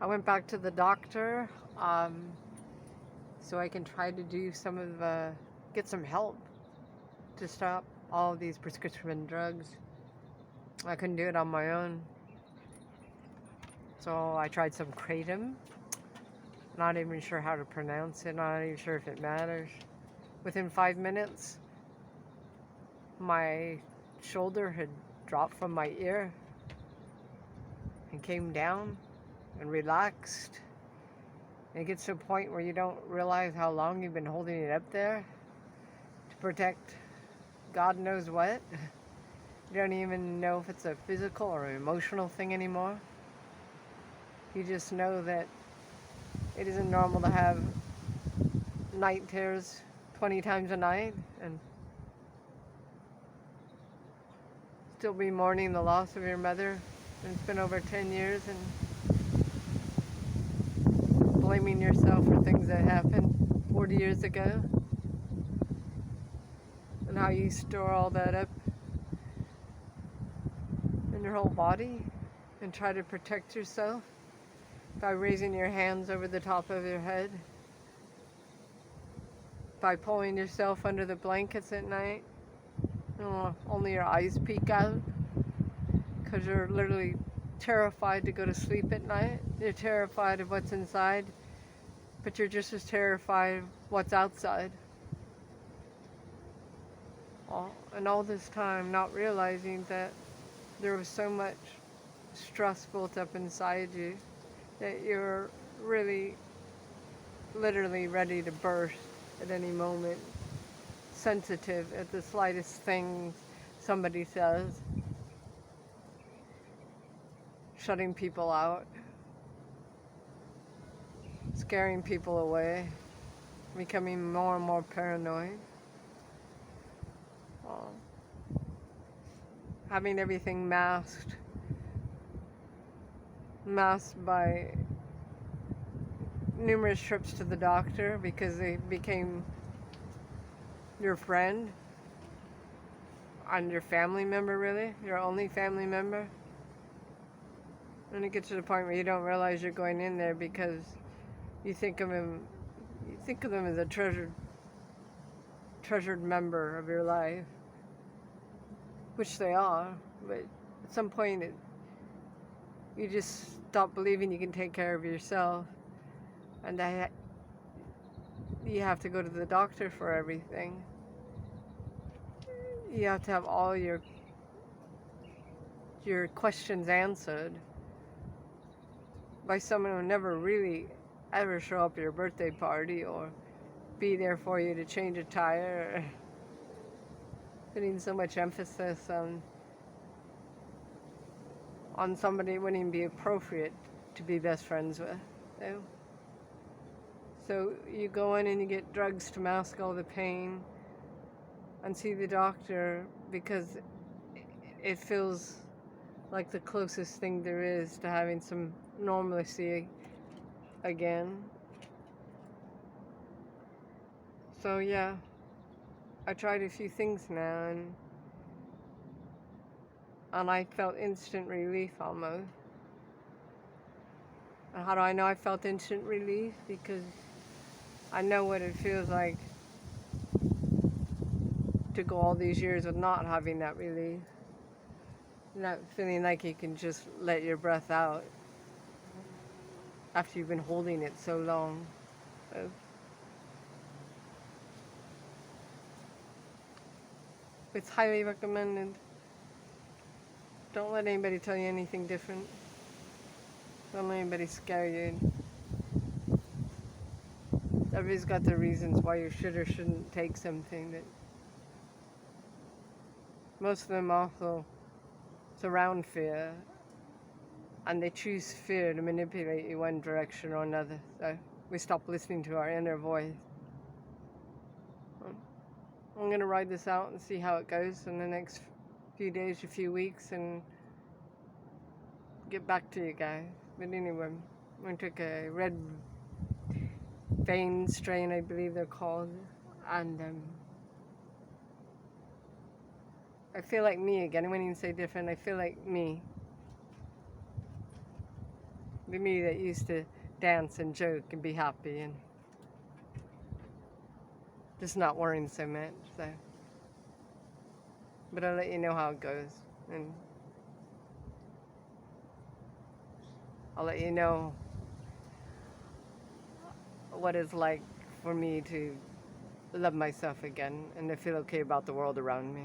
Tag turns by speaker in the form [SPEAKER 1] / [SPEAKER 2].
[SPEAKER 1] I went back to the doctor so I can try to do get some help to stop all of these prescription drugs. I couldn't do it on my own. So I tried some Kratom. Not even sure how to pronounce it, not even sure if it matters. Within 5 minutes, my shoulder had dropped from my ear and came down and relaxed. And it gets to a point where you don't realize how long you've been holding it up there to protect God knows what. You don't even know if it's a physical or emotional thing anymore. You just know that it isn't normal to have night terrors 20 times a night and still be mourning the loss of your mother. And it's been over 10 years and blaming yourself for things that happened 40 years ago and how you store all that up in your whole body and try to protect yourself by raising your hands over the top of your head, by pulling yourself under the blankets at night. Only your eyes peek out because you're literally terrified to go to sleep at night. You're terrified of what's inside, but you're just as terrified of what's outside. And all this time not realizing that there was so much stress built up inside you that you're really literally ready to burst at any moment, sensitive at the slightest thing somebody says, shutting people out, scaring people away, becoming more and more paranoid, having everything masked by numerous trips to the doctor because they became your friend and your family member, really, your only family member. And it gets to the point where you don't realize you're going in there because you think of them as a treasured member of your life, which they are, but at some point you just stop believing you can take care of yourself, and you have to go to the doctor for everything. You have to have all your questions answered by someone who never really ever show up at your birthday party or be there for you to change a tire, putting so much emphasis on somebody it wouldn't even be appropriate to be best friends with. So you go in and you get drugs to mask all the pain and see the doctor because it feels like the closest thing there is to having some normalcy again. So yeah, I tried a few things now and I felt instant relief almost. And how do I know I felt instant relief? Because I know what it feels like to go all these years with not having that relief. Not feeling like you can just let your breath out after you've been holding it so long. So it's highly recommended. Don't let anybody tell you anything different. Don't let anybody scare you. Everybody's got their reasons why you should or shouldn't take something. That most of them also surround fear, and they choose fear to manipulate you one direction or another. So we stop listening to our inner voice. I'm going to ride this out and see how it goes in the next few days, a few weeks, and get back to you guys. But anyway, I took a red vein strain, I believe they're called, and I feel like me again. I wouldn't even say different. I feel like me The me that used to dance and joke and be happy and just not worrying so much. So, but I'll let you know how it goes, and I'll let you know what it's like for me to love myself again and to feel okay about the world around me.